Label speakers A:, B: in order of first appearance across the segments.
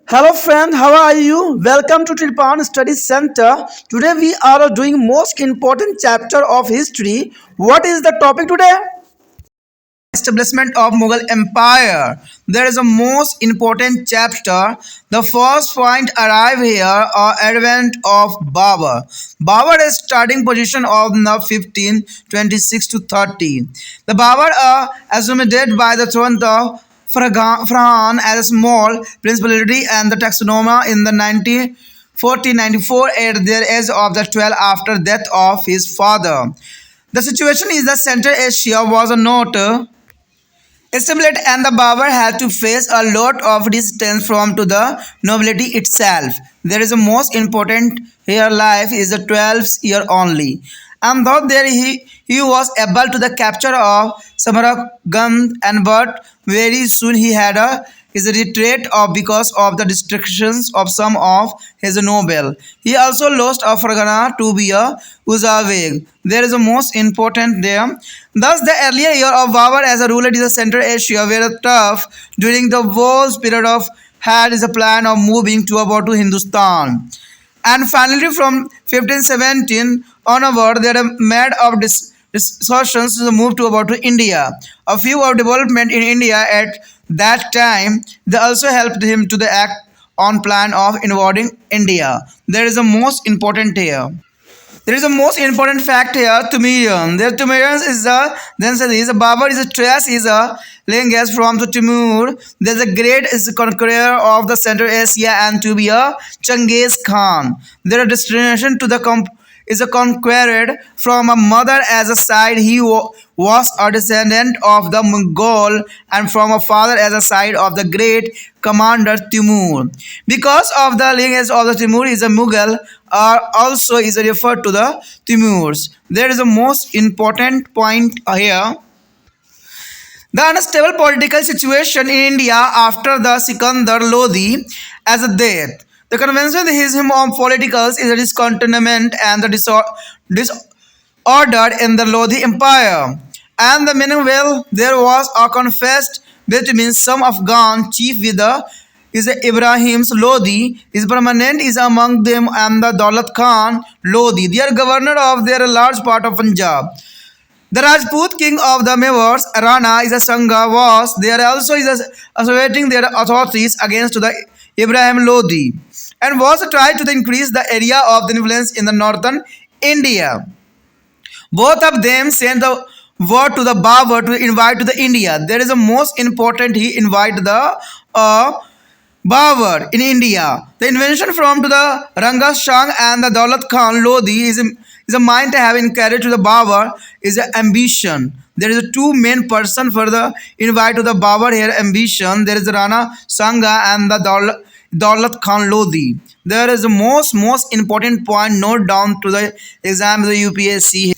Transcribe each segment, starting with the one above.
A: Hello friend, how are you? Welcome to Tilpan Study Center. Today we are doing most important chapter of history. What is the topic today? Establishment of Mughal Empire. There is a most important chapter. The first point arrive here or advent of Babur. Babur is starting position of the 1526 to 30. The Babur assumed by the throne of Farhan as a small principality and the taxonoma in the 1494 at the age of the 12 after death of his father. The situation is that Central Asia was not established and the Babur had to face a lot of resistance from to the nobility itself. There is a most important here life is the 12th year only. And though there he was able to the capture of Samarkand and but very soon he had a his retreat of because of the distractions of some of his noble. He also lost a Fargana to be a Uzaveg. There is a most important there. Thus, the earlier year of Babur as a ruler in the Central Asia were tough during the wars period of had is a plan of moving to about to Hindustan. And finally, from 1517 onward, they are made of distortions to move to about to India. A few of development in India at that time, they also helped him to the act on plan of invading India. There is a most important here. There is a most important fact here, Tumirian. The Tumirians is a then says is a Babur is a trace is a language from the Timur. There's a great is a conqueror of the Central Asia and to be a Genghis Khan. Their destination to the is a conquered from a mother as a side he was a descendant of the Mughal and from a father as a side of the great commander Timur. Because of the lineage of the Timur is a Mughal also is referred to the Timurs. There is a most important point here. The unstable political situation in India after the Sikandar Lodi as a death. The convention is him on politicals is a discontentment and the disorder in the Lodi Empire. And the meanwhile there was a confessed between some Afghan chief with the is Ibrahim's Lodi is permanent is among them and the Daulat Khan Lodi. They are governor of their large part of Punjab. The Rajput king of the Mewars, Rana, is a Sangha was there also is asserting their authorities against the Ibrahim Lodi and was tried to increase the area of the influence in the northern India. Both of them sent the word to the Babur to invite to the India. There is a most important he invite the Babur in India. The invention from to the Ranga Shah and the Daulat Khan Lodi is a mind to have encouraged to the Babur is an ambition. There is a two main person for the invite to the Babur here ambition. There is the Rana Sangha and the Daulat Khan Lodi. There is the most important point note down to the exam of the UPSC.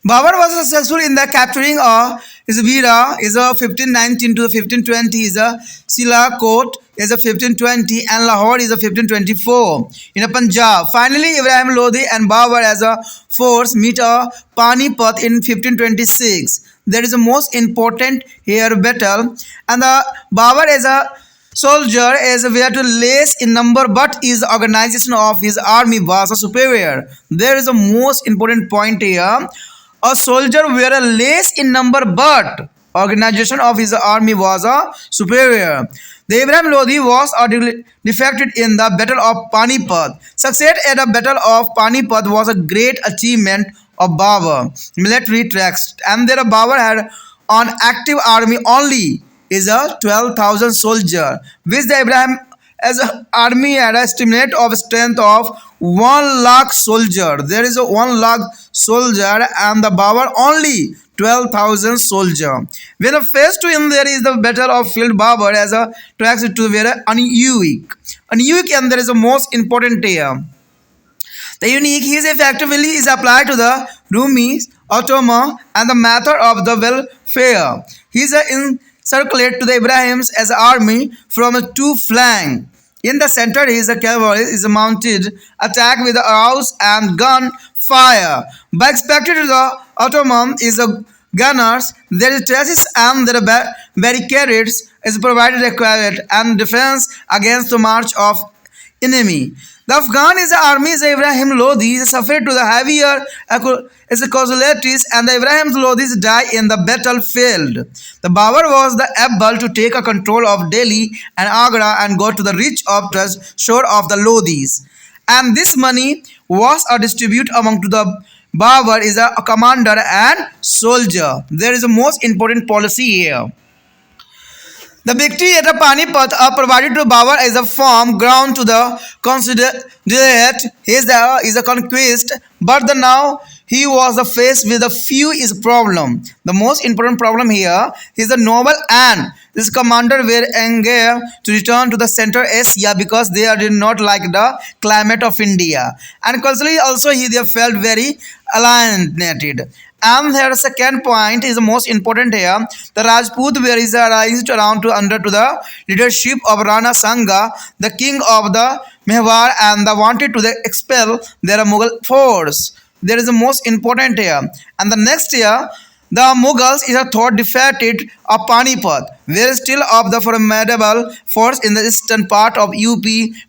A: Babur was successful in the capturing of is Veera is a 1519 to 1520 is a Sialkot is a 1520 and Lahore is a 1524 in a Punjab. Finally, Ibrahim Lodi and Babur as a force meet a Panipat in 1526. There is a most important here battle and the Babur as a soldier is where to less in number but his organization of his army was a superior. There is a most important point here. A soldier were less in number but organization of his army was a superior. The Ibrahim Lodi was defected in the Battle of Panipat. Success at the Battle of Panipat was a great achievement of Babur military tracks and there Babur had an active army only is a 12,000 soldier which the Ibrahim as an army had a estimate of strength of 1 lakh soldier. There is a 1 lakh soldier and the Babur only 12,000 soldier. When faced to him there is the battle of field Babur as a tracks to very unique. Unique and there is a most important here. The unique is effectively is applied to the Rumis, Ottoman and the method of the welfare. He is in circulate to the Ibrahims as an army from a two flank. In the center is a cavalry is a mounted attack with arrows and gun fire. By expected the Ottoman is a gunners, there is traces and there are barricades is provided required and defense against the march of enemy. The Afghan is the army is Ibrahim Lodi suffered to the heavier is casualties and the Ibrahim Lodis die in the battlefield. The Babur was the able to take a control of Delhi and Agra and go to the reach of the shore of the Lodis. And this money was distributed among to the Babur is a commander and soldier. There is a most important policy here. The victory at Panipat provided to Babur as a firm ground to the considerate is a conquest, but now he was faced with a few is problem. The most important problem here is the noble and this commander were eager to return to the Central Asia because they did not like the climate of India, and culturally also they felt very alienated. And their second point is the most important here. The Rajput were raised around under to the leadership of Rana Sangha, the king of the Mewar, and they wanted to expel their Mughal force. There is the most important here. And the next year, the Mughals is a thought defeated of Panipat, where still of the formidable force in the eastern part of UP,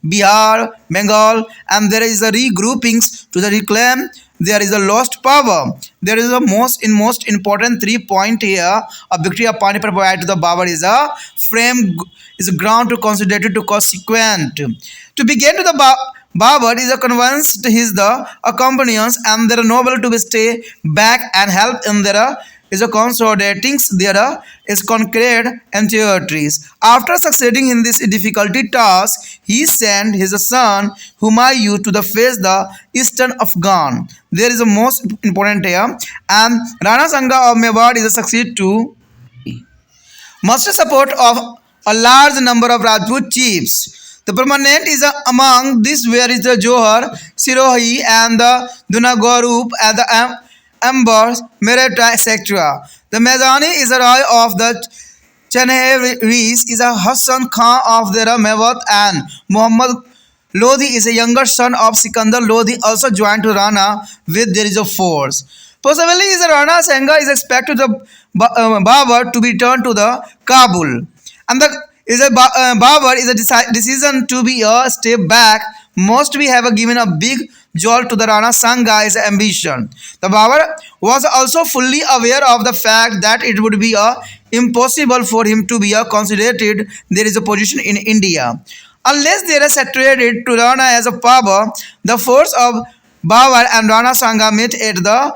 A: Bihar, Bengal, and there is a regroupings to the reclaim. There is a lost power. There is a most important 3 point here. A victory of Panipat provided to the Babur is a frame is a ground to consider it to consequent. To begin to the Babur is a convinced his the accompanions and their noble to stay back and help in their is a consolidating their is conquered and territories. After succeeding in this difficulty task, he sent his son Humayun to the face the eastern Afghan. There is a most important here, and Rana Sangha of Mewar is a succeed to muster support of a large number of Rajput chiefs. The permanent is among this where is the Johar, Sirohi and the Dunagorup and the Ambers, Merata, etc. The Medani is a roy of the Chanehris is a Hassan Khan of the Mewat and Muhammad Lodi is a younger son of Sikandar Lodi also joined to Rana with there is a force. Possibly is a Rana Sangha is expected the Babur to be returned to the Kabul. And the is a Babur is a decision to be a step back. Most we have given a big jolt to the Rana Sangha's ambition. The Babur was also fully aware of the fact that it would be impossible for him to be considered there is a position in India. Unless they are saturated to Rana as a power, the force of Babur and Rana Sangha met at the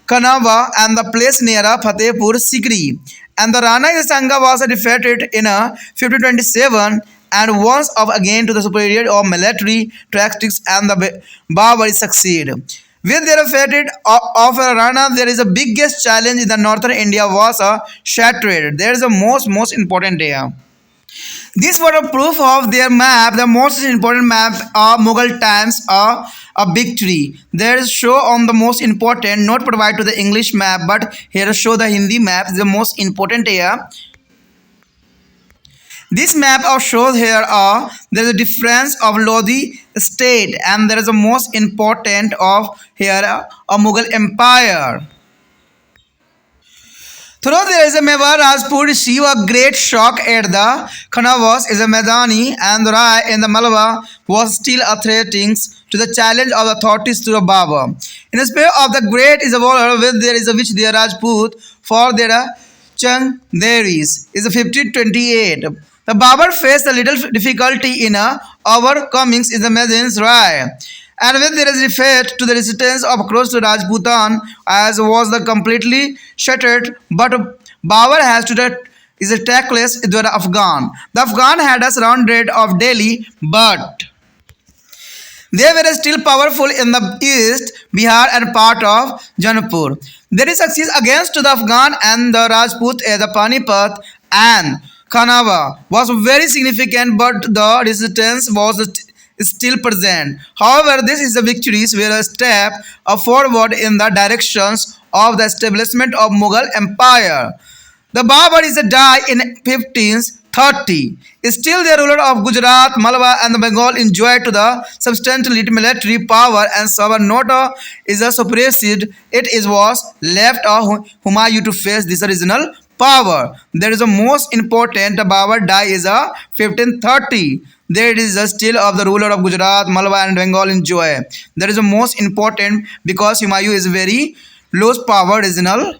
A: Kanava and the place near Fatehpur Sikri. And the Rana Sangha was defeated in 1527 and once of again to the superiority of military tactics and the Babur succeed. With their defeat of Rana, there is a biggest challenge in the northern India was shattered. There is a most important here. This was a proof of their map. The most important map of Mughal times are a victory. There is show on the most important, not provide to the English map, but here show the Hindi map. The most important here. This map of shows here are there is a difference of Lodi state and there is a most important of here a Mughal empire. Though there is a Mewar Rajput receive a great shock at the Khanavas is a Medani and the Rai in the Malwa was still a threatening to the challenge of the authorities to the Babur. In spite of the great is a war with there is a which their Rajput for their Chanderis is a 1528. The Babur faced a little difficulty in overcomings in the Medin's Rai. And when there is defeat to the resistance of across to Rajputan as was the completely shattered, but Babur has to that is a tackless to the Afghan. The Afghan had a surrounded of Delhi, but they were still powerful in the east, Bihar and part of Janapur. There is success against the Afghan and the Rajput at the Panipat and Kanava was very significant, but the resistance was still present. However, this is the victories were a step forward in the directions of the establishment of Mughal Empire. The Babur is died in 1530. Still, the ruler of Gujarat, Malwa, and the Bengal enjoyed to the substantial military power, and Sabar not is suppressed. It is was left Humayun to face this original power. There is a most important. The Babur died is 1530. There is a still of the ruler of Gujarat, Malwa, and Bengal enjoy. There is a most important because Humayun is very low power original